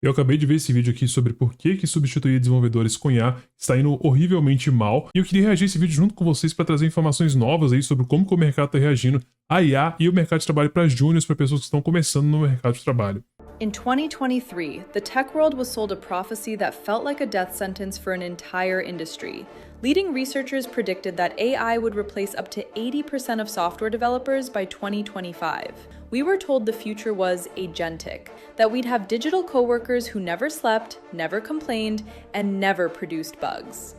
Eu acabei de ver esse vídeo aqui sobre por que substituir desenvolvedores com IA está indo horrivelmente mal, e eu queria reagir a esse vídeo junto com vocês para trazer informações novas aí sobre como que o mercado está reagindo a IA e o mercado de trabalho para júniors, para pessoas que estão começando no mercado de trabalho. In 2023, the tech world was sold a prophecy that felt like a death sentence for an entire industry. Leading researchers predicted that AI would replace up to 80% of software developers by 2025. We were told the future was agentic, that we'd have digital coworkers who never slept, never complained, and never produced bugs.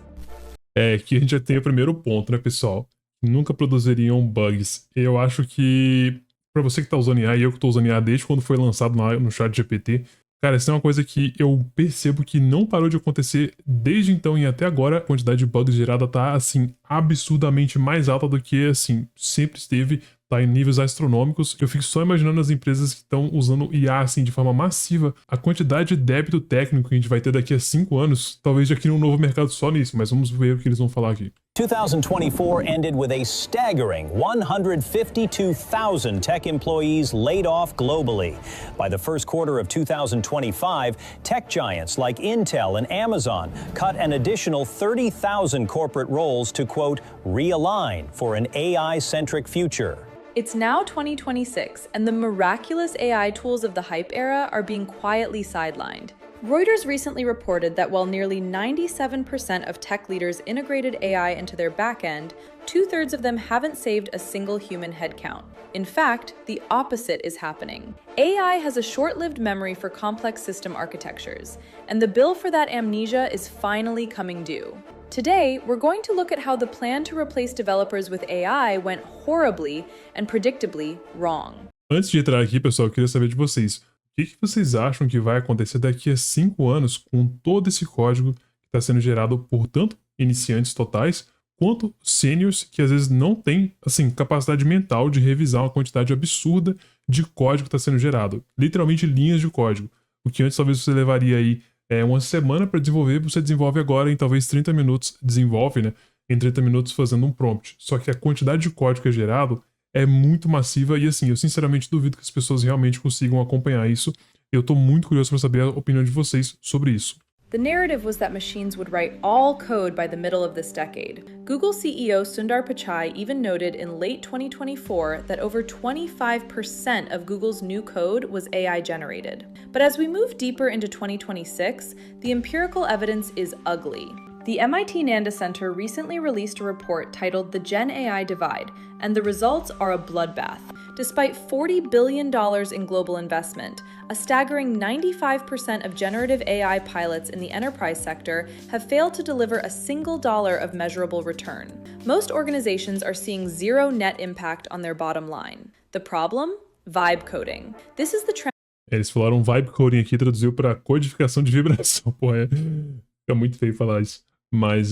Aqui a gente já tem o primeiro ponto, né, pessoal? Nunca produziriam bugs. Eu acho que, para você que está usando IA, e eu que estou usando IA desde quando foi lançado no ChatGPT, cara, isso é uma coisa que eu percebo que não parou de acontecer desde então e até agora. A quantidade de bugs gerada tá, assim, absurdamente mais alta do que, assim, sempre esteve. Tá em níveis astronômicos. Eu fico só imaginando as empresas que estão usando IA, assim, de forma massiva. A quantidade de débito técnico que a gente vai ter daqui a 5 anos, talvez já crie um novo mercado só nisso, mas vamos ver o que eles vão falar aqui. 2024 ended with a staggering 152,000 tech employees laid off globally. By the first quarter of 2025, tech giants like Intel and Amazon cut an additional 30,000 corporate roles to, quote, realign for an AI-centric future. It's now 2026, and the miraculous AI tools of the hype era are being quietly sidelined. Reuters recently reported that while nearly 97% of tech leaders integrated AI into their backend, 2/3 of them haven't saved a single human headcount. In fact, the opposite is happening. AI has a short-lived memory for complex system architectures, and the bill for that amnesia is finally coming due. Today, we're going to look at how the plan to replace developers with AI went horribly and predictably wrong. Antes de entrar aqui, pessoal, eu queria saber de vocês. O que vocês acham que vai acontecer daqui a 5 anos com todo esse código que está sendo gerado por tanto iniciantes totais, quanto seniors que às vezes não têm, assim, capacidade mental de revisar uma quantidade absurda de código que está sendo gerado. Literalmente linhas de código. O que antes talvez você levaria aí uma semana para desenvolver, você desenvolve agora em talvez 30 minutos, desenvolve, né, em 30 minutos fazendo um prompt. Só que a quantidade de código que é gerado é muito massiva e, assim, eu sinceramente duvido que as pessoas realmente consigam acompanhar isso. Eu tô muito curioso para saber a opinião de vocês sobre isso. The narrative was that machines would write all code by the middle of this decade. Google CEO Sundar Pichai even noted in late 2024 that over 25% of Google's new code was AI generated. But as we move deeper into 2026, the empirical evidence is ugly. The MIT Nanda Center recently released a report titled The Gen AI Divide, and the results are a bloodbath. Despite $40 billion in global investment, a staggering 95% of generative AI pilots in the enterprise sector have failed to deliver a single dollar of measurable return. Most organizations are seeing zero net impact on their bottom line. The problem? Vibe coding. This is the trend. Eles falaram vibe coding aqui, traduziu para codificação de vibração. Pô, fica muito feio falar isso. Mas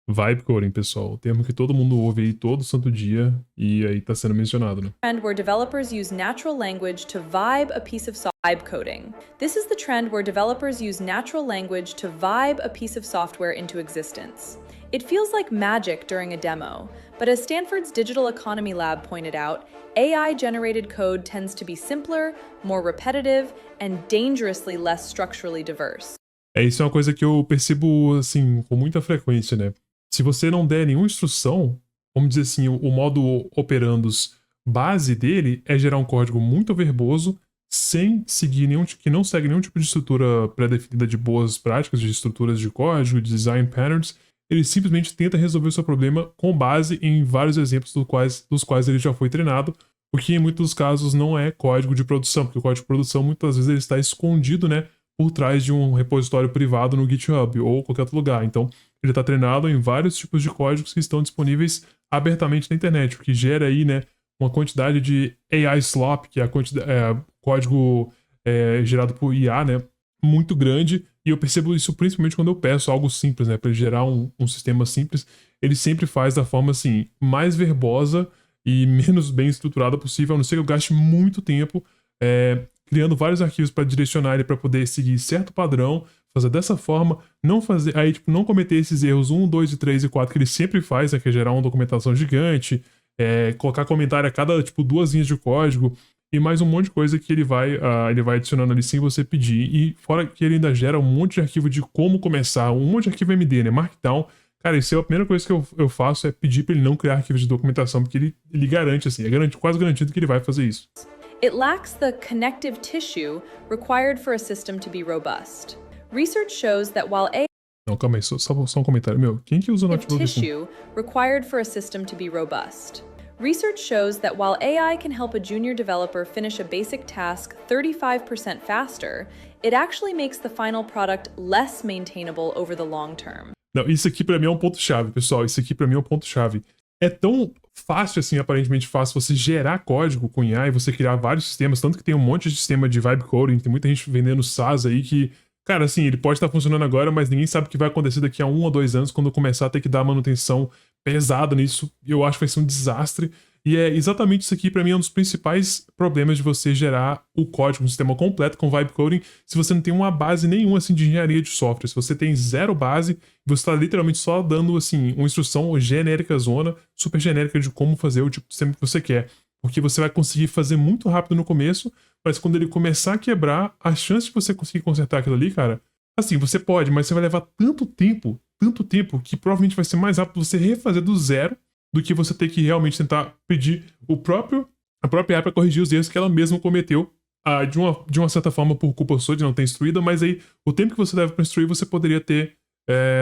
vibe coding, pessoal, o termo que todo mundo ouve aí todo santo dia e aí tá sendo mencionado, né? Trend where developers use natural language to vibe a piece of vibe coding. This is the trend where developers use natural language to vibe a piece of software into existence. It feels like magic during a demo, but as Stanford's Digital Economy Lab pointed out, AI-generated code tends to be simpler, more repetitive, and dangerously less structurally diverse. Isso é uma coisa que eu percebo, assim, com muita frequência, né? Se você não der nenhuma instrução, vamos dizer assim, o modo operandos base dele é gerar um código muito verboso, sem seguir que não segue nenhum tipo de estrutura pré-definida de boas práticas, de estruturas de código, de design patterns. Ele simplesmente tenta resolver o seu problema com base em vários exemplos dos quais ele já foi treinado, o que em muitos casos não é código de produção, porque o código de produção muitas vezes ele está escondido, né, por trás de um repositório privado no GitHub ou qualquer outro lugar. Então, ele está treinado em vários tipos de códigos que estão disponíveis abertamente na internet, o que gera aí, né, uma quantidade de AI slop, que é código gerado por IA, né, muito grande. E eu percebo isso principalmente quando eu peço algo simples, né, para ele gerar um sistema simples. Ele sempre faz da forma, assim, mais verbosa e menos bem estruturada possível, a não ser que eu gaste muito tempo criando vários arquivos para direcionar ele para poder seguir certo padrão, fazer dessa forma, não cometer esses erros 1, 2, 3 e 4 que ele sempre faz, né, que é gerar uma documentação gigante, colocar comentário a cada 2 linhas de código, e mais um monte de coisa que ele vai adicionando ali sem você pedir. E fora que ele ainda gera um monte de arquivo de como começar, um monte de arquivo MD, né? Markdown. Cara, isso é a primeira coisa que eu faço, é pedir para ele não criar arquivos de documentação, porque ele garante, assim, quase garantido que ele vai fazer isso. It lacks the connective tissue required for a system to be robust. Research shows that while AI Não, calma aí, só um comentário. Meu, quem que usa o notebook assim? tissue required for a system to be robust. Research shows that while AI can help a junior developer finish a basic task 35% faster, it actually makes the final product less maintainable over the long term. Não, isso aqui pra mim é um ponto-chave, pessoal. Isso aqui pra mim é um ponto-chave. É tão fácil, assim, aparentemente fácil, você gerar código com IA e você criar vários sistemas, tanto que tem um monte de sistema de vibe coding, tem muita gente vendendo SaaS aí que, cara, assim, ele pode estar funcionando agora, mas ninguém sabe o que vai acontecer daqui a 1 ou 2 anos quando começar a ter que dar manutenção pesada nisso. Eu acho que vai ser um desastre. E é exatamente isso aqui, pra mim, é um dos principais problemas de você gerar o código, um sistema completo com vibe coding, se você não tem uma base nenhuma, assim, de engenharia de software. Se você tem zero base, você tá literalmente só dando, assim, uma instrução genérica zona, super genérica de como fazer o tipo de sistema que você quer. Porque você vai conseguir fazer muito rápido no começo, mas quando ele começar a quebrar, a chance de você conseguir consertar aquilo ali, cara, assim, você pode, mas você vai levar tanto tempo, que provavelmente vai ser mais rápido você refazer do zero do que você ter que realmente tentar pedir a própria IA para corrigir os erros que ela mesma cometeu, de uma certa forma por culpa sua de não ter instruído, mas aí o tempo que você leva para instruir, você poderia ter,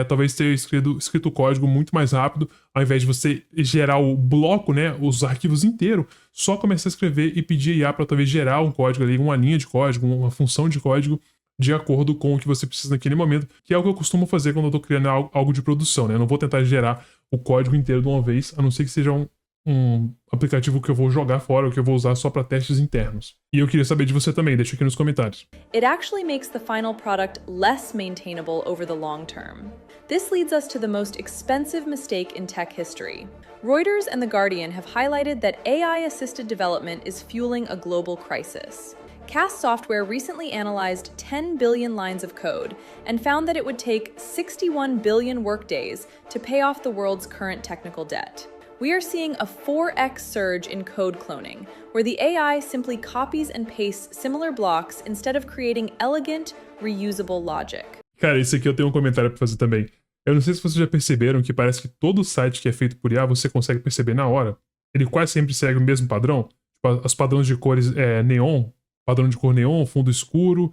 talvez ter escrito o código muito mais rápido, ao invés de você gerar o bloco, né, os arquivos inteiros, só começar a escrever e pedir a IA para talvez gerar um código ali, uma linha de código, uma função de código, de acordo com o que você precisa naquele momento, que é o que eu costumo fazer quando eu tô criando algo de produção, né? Eu não vou tentar gerar o código inteiro de uma vez, a não ser que seja um aplicativo que eu vou jogar fora ou que eu vou usar só para testes internos. E eu queria saber de você também, deixa aqui nos comentários. It actually makes the final product less maintainable over the long term. This leads us to the most expensive mistake in tech history. Reuters and The Guardian have highlighted that AI-assisted development is fueling a global crisis. Cast Software recently analyzed 10 billion lines of code and found that it would take 61 billion workdays to pay off the world's current technical debt. We are seeing a 4x surge in code cloning, where the AI simply copies and pastes similar blocks instead of creating elegant, reusable logic. Cara, isso aqui eu tenho um comentário pra fazer também. Eu não sei se vocês já perceberam que parece que todo site que é feito por IA você consegue perceber na hora. Ele quase sempre segue o mesmo padrão. Tipo, os padrões de cores neon, padrão de cor neon, fundo escuro,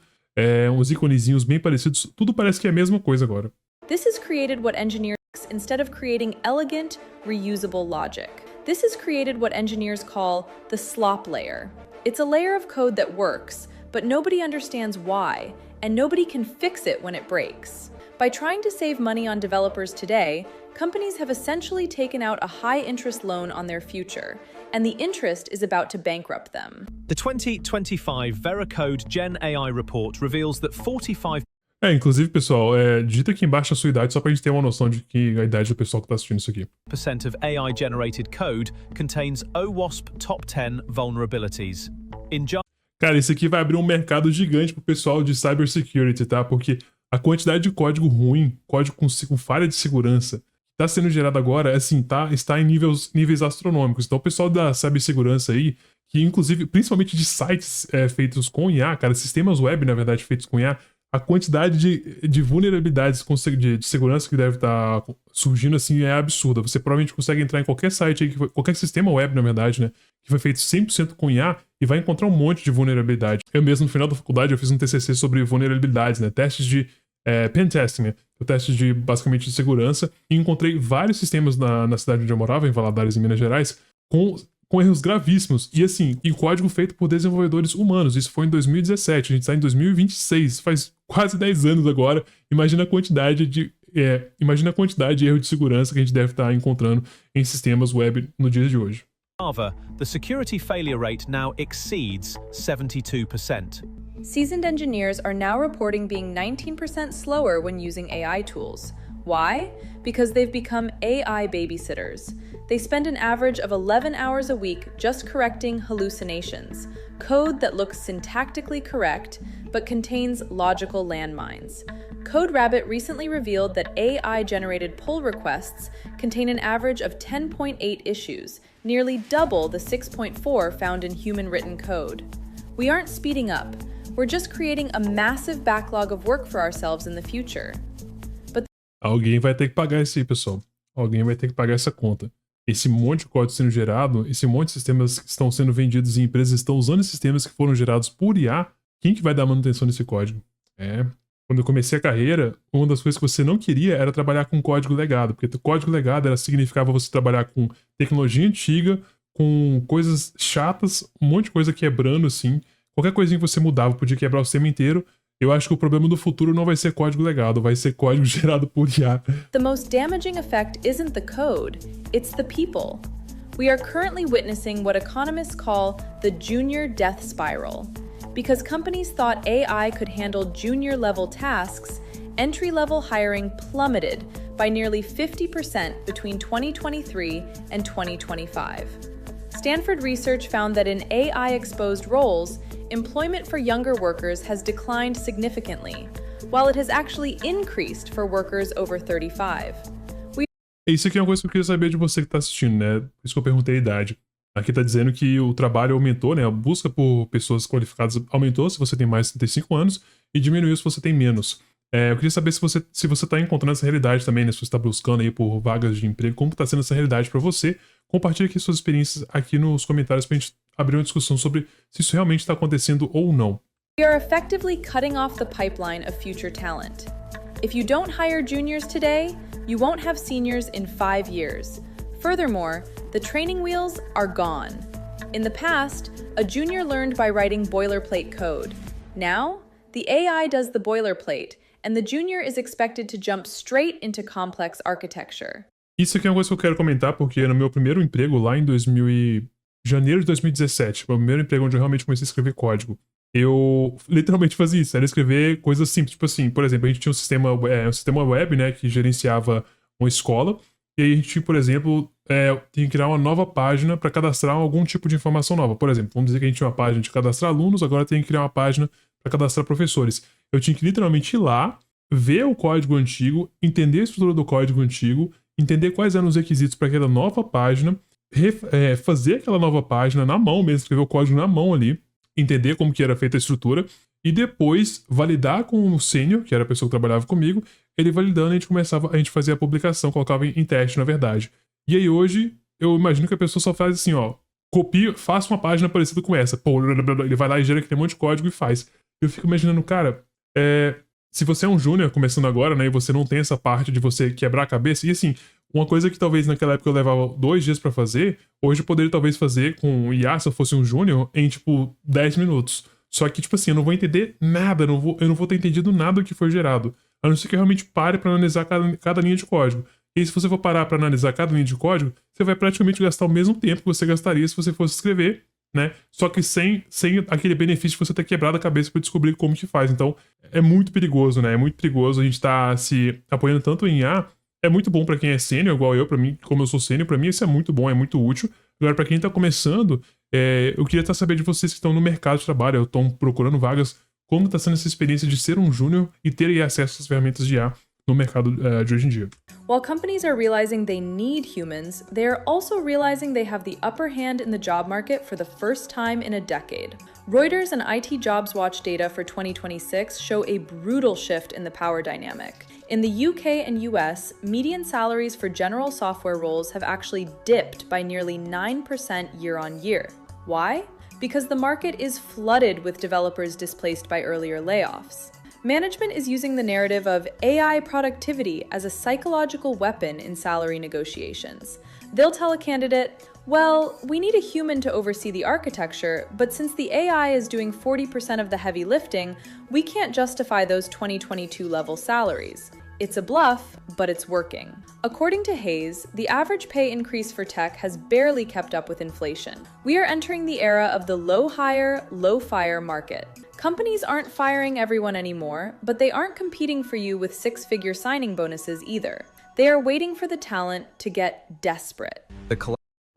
uns iconezinhos bem parecidos. Tudo parece que é a mesma coisa agora. This has created what engineers, instead of creating elegant, reusable logic. This has created what engineers call the slop layer. It's a layer of code that works, but nobody understands why, and nobody can fix it when it breaks. By trying to save money on developers today, companies have essentially taken out a high-interest loan on their future, and the interest is about to bankrupt them. The 2025 Veracode Gen AI report reveals that 45% Inclusive, pessoal, digita aqui embaixo a sua idade só pra gente ter uma noção de que a idade do pessoal que tá assistindo isso aqui. of AI-generated code contains OWASP top 10 vulnerabilities. Cara, isso aqui vai abrir um mercado gigante pro pessoal de cybersecurity, tá? Porque a quantidade de código ruim, código com falha de segurança, que tá sendo gerado agora, assim, está em níveis astronômicos. Então, o pessoal da cibersegurança aí, que inclusive, principalmente de sites feitos com IA, cara, sistemas web, na verdade, feitos com IA, a quantidade de vulnerabilidades de segurança que deve estar surgindo, assim, é absurda. Você provavelmente consegue entrar em qualquer site, aí, qualquer sistema web, na verdade, né, que foi feito 100% com IA e vai encontrar um monte de vulnerabilidade. Eu mesmo, no final da faculdade, eu fiz um TCC sobre vulnerabilidades, né, testes de pen testing, né, testes de, basicamente, de segurança, e encontrei vários sistemas na cidade onde eu morava, em Valadares, em Minas Gerais, com erros gravíssimos, e assim, em código feito por desenvolvedores humanos. Isso foi em 2017, a gente está em 2026, faz quase 10 anos agora. Imagina a quantidade de erro de segurança que a gente deve estar encontrando em sistemas web no dia de hoje. The security failure rate now exceeds 72%. Seasoned engineers are now reporting being 19% slower when using AI tools, Why? Because they've become AI babysitters. They spend an average of 11 hours a week just correcting hallucinations, code that looks syntactically correct but contains logical landmines. CodeRabbit recently revealed that AI-generated pull requests contain an average of 10.8 issues, nearly double the 6.4 found in human-written code. We aren't speeding up. We're just creating a massive backlog of work for ourselves in the future. Alguém vai ter que pagar isso aí, pessoal. Alguém vai ter que pagar essa conta. Esse monte de código sendo gerado, esse monte de sistemas que estão sendo vendidos e empresas estão usando esses sistemas que foram gerados por IA, quem que vai dar manutenção nesse código? Quando eu comecei a carreira, uma das coisas que você não queria era trabalhar com código legado, porque código legado significava você trabalhar com tecnologia antiga, com coisas chatas, um monte de coisa quebrando, assim. Qualquer coisinha que você mudava podia quebrar o sistema inteiro. Eu acho que o problema do futuro não vai ser código legado, vai ser código gerado por IA. The most damaging effect isn't the code, it's the people. We are currently witnessing what economists call the junior death spiral. Because companies thought AI could handle junior-level tasks, entry-level hiring plummeted by nearly 50% between 2023 and 2025. Stanford research found that in AI-exposed roles, employment for younger workers has declined significantly, while it has actually increased for workers over 35. Isso aqui é uma coisa que eu queria saber de você que está assistindo, né? Por isso que eu perguntei a idade. Aqui está dizendo que o trabalho aumentou, né? A busca por pessoas qualificadas aumentou se você tem mais de 35 anos e diminuiu se você tem menos. Eu queria saber se você está encontrando essa realidade também, né? Se você está buscando aí por vagas de emprego, como está sendo essa realidade para você. Compartilhe aqui suas experiências aqui nos comentários para a gente abrir uma discussão sobre se isso realmente está acontecendo ou não. We are effectively cutting off the pipeline of future talent. If you don't hire juniors today, you won't have seniors in 5 years. Furthermore, the training wheels are gone. In the past, a junior learned by writing boilerplate code. Now, the AI does the boilerplate, and the junior is expected to jump straight into complex architecture. Isso aqui é uma coisa que eu quero comentar, porque no meu primeiro emprego, lá em janeiro de 2017, foi o primeiro emprego onde eu realmente comecei a escrever código. Eu literalmente fazia isso, era escrever coisas simples, tipo assim, por exemplo, a gente tinha um sistema web, né, que gerenciava uma escola, e aí a gente tinha, por exemplo, tinha que criar uma nova página para cadastrar algum tipo de informação nova. Por exemplo, vamos dizer que a gente tinha uma página de cadastrar alunos, agora tem que criar uma página para cadastrar professores. Eu tinha que literalmente ir lá, ver o código antigo, entender a estrutura do código antigo, entender quais eram os requisitos para aquela nova página, fazer aquela nova página na mão mesmo, escrever o código na mão ali, entender como que era feita a estrutura, e depois validar com o sênior, que era a pessoa que trabalhava comigo, ele validando, a gente fazia a publicação, colocava em teste, na verdade. E aí hoje, eu imagino que a pessoa só faz assim, ó, copia, faça uma página parecida com essa, pô, ele vai lá e gera aquele monte de código e faz. Eu fico imaginando, cara, se você é um júnior começando agora, né, e você não tem essa parte de você quebrar a cabeça, e assim, uma coisa que talvez naquela época eu levava 2 dias pra fazer, hoje eu poderia talvez fazer com IA, se eu fosse um júnior, em tipo 10 minutos. Só que, tipo assim, eu não vou entender nada, eu não vou ter entendido nada do que foi gerado. A não ser que eu realmente pare pra analisar cada linha de código. E se você for parar pra analisar cada linha de código, você vai praticamente gastar o mesmo tempo que você gastaria se você fosse escrever, né? Só que sem aquele benefício de você ter quebrado a cabeça pra descobrir como que faz. Então, é muito perigoso, né? É muito perigoso a gente tá se apoiando tanto em IA. É muito bom pra quem é sênior, igual eu, pra mim, como eu sou sênior, pra mim isso é muito bom, é muito útil. Agora, pra quem tá começando, eu queria saber de vocês que estão no mercado de trabalho, estão procurando vagas, como tá sendo essa experiência de ser um júnior e ter aí acesso às ferramentas de IA no mercado de hoje em dia. While companies are realizing they need humans, they are also realizing they have the upper hand in the job market for the first time in a decade. Reuters and IT Jobs Watch data for 2026 show a brutal shift in the power dynamic. In the UK and US, median salaries for general software roles have actually dipped by nearly 9% year on year. Why? Because the market is flooded with developers displaced by earlier layoffs. Management is using the narrative of AI productivity as a psychological weapon in salary negotiations. They'll tell a candidate, well, we need a human to oversee the architecture, but since the AI is doing 40% of the heavy lifting, we can't justify those 2022 level salaries. It's a bluff, but it's working. According to Hayes, the average pay increase for tech has barely kept up with inflation. We are entering the era of the low hire, low fire market. Companies aren't firing everyone anymore, but they aren't competing for you with six-figure signing bonuses either. They are waiting for the talent to get desperate.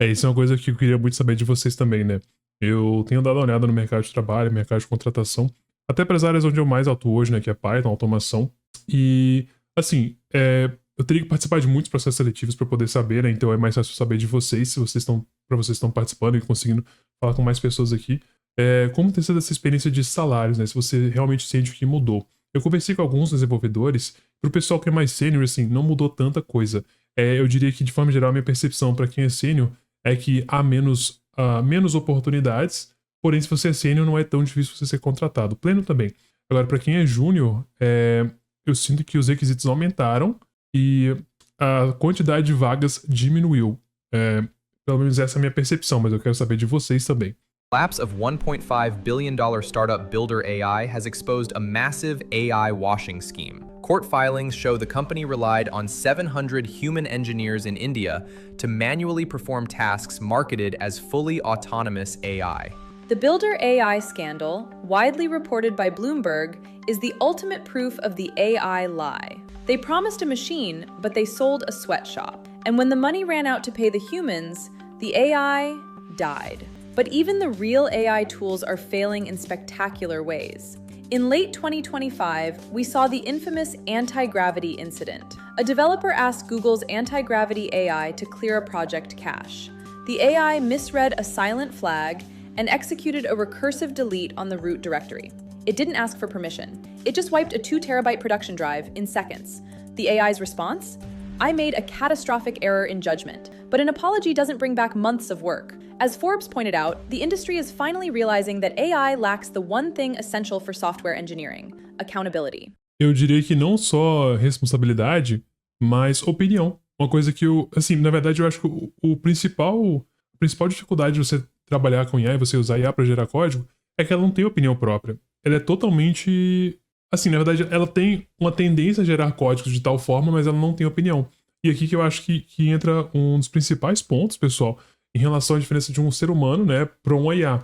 Isso é uma coisa que eu queria muito saber de vocês também, né? Eu tenho dado uma olhada no mercado de trabalho, mercado de contratação, até para as áreas onde eu mais atuo hoje, né? Que é Python, automação. E, assim, eu teria que participar de muitos processos seletivos para poder saber, né? Então é mais fácil saber de vocês, se vocês estão participando e conseguindo falar com mais pessoas aqui. Como tem sido essa experiência de salários, né? Se você realmente sente que mudou. Eu conversei com alguns desenvolvedores, pro pessoal que é mais sênior, assim, não mudou tanta coisa. Eu diria que, de forma geral, a minha percepção para quem é sênior é que há menos oportunidades, porém, se você é sênior, não é tão difícil você ser contratado. Pleno também. Agora, para quem é júnior, eu sinto que os requisitos aumentaram e a quantidade de vagas diminuiu. Pelo menos essa é a minha percepção, mas eu quero saber de vocês também. Collapse of $1.5 billion startup Builder AI has exposed a massive AI washing scheme. Court filings show the company relied on 700 human engineers in India to manually perform tasks marketed as fully autonomous AI. The Builder AI scandal, widely reported by Bloomberg, is the ultimate proof of the AI lie. They promised a machine, but they sold a sweatshop. And when the money ran out to pay the humans, the AI died. But even the real AI tools are failing in spectacular ways. In late 2025, we saw the infamous anti-gravity incident. A developer asked Google's anti-gravity AI to clear a project cache. The AI misread a silent flag and executed a recursive delete on the root directory. It didn't ask for permission. It just wiped a 2 terabyte production drive in seconds. The AI's response? I made a catastrophic error in judgment, but an apology doesn't bring back months of work. As Forbes pointed out, the industry is finally realizing that AI lacks the one thing essential for software engineering: accountability. Eu diria que não só responsabilidade, mas opinião. Uma coisa que na verdade eu acho que a principal dificuldade de você trabalhar com IA e você usar IA para gerar código é que ela não tem opinião própria. Ela é totalmente, na verdade, ela tem uma tendência a gerar códigos de tal forma, mas ela não tem opinião. E aqui que eu acho que entra um dos principais pontos, pessoal, em relação à diferença de um ser humano, né, para um IA.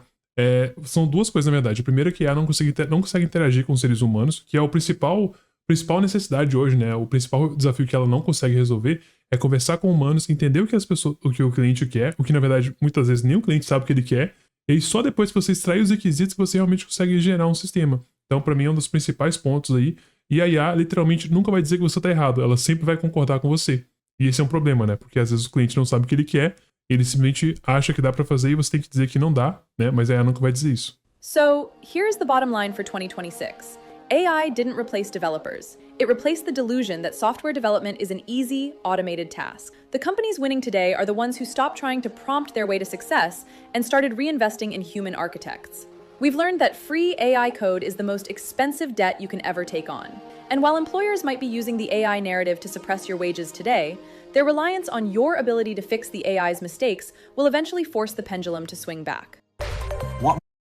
São duas coisas, na verdade. A primeira é que a IA não consegue interagir com os seres humanos, que é a principal necessidade hoje, né? O principal desafio que ela não consegue resolver é conversar com humanos, entender o que o cliente quer, o que, na verdade, muitas vezes nem o cliente sabe o que ele quer, e aí só depois que você extrair os requisitos que você realmente consegue gerar um sistema. Então, para mim, é um dos principais pontos aí. E a IA, literalmente, nunca vai dizer que você está errado. Ela sempre vai concordar com você. E esse é um problema, né? Porque às vezes o cliente não sabe o que ele quer, ele simplesmente acha que dá pra fazer e você tem que dizer que não dá, né? Mas a IA nunca vai dizer isso. So, here's the bottom line for 2026. AI didn't replace developers. It replaced the delusion that software development is an easy, automated task. The companies winning today are the ones who stopped trying to prompt their way to success and started reinvesting in human architects. We've learned that free AI code is the most expensive debt you can ever take on. And while employers might be using the AI narrative to suppress your wages today, their reliance on your ability to fix the AI's mistakes will eventually force the pendulum to swing back.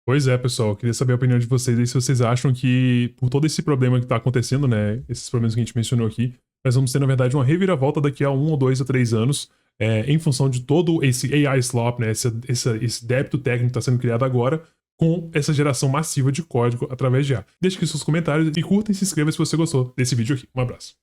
Pois é, pessoal, eu queria saber a opinião de vocês aí, se vocês acham que, por todo esse problema que tá acontecendo, né, esses problemas que a gente mencionou aqui, nós vamos ter, na verdade, uma reviravolta daqui a 1 ou 2 ou 3 anos, em função de todo esse AI slop, né, esse débito técnico que está sendo criado agora, com essa geração massiva de código através de IA. Deixe aqui seus comentários e curta e se inscreva se você gostou desse vídeo aqui. Um abraço.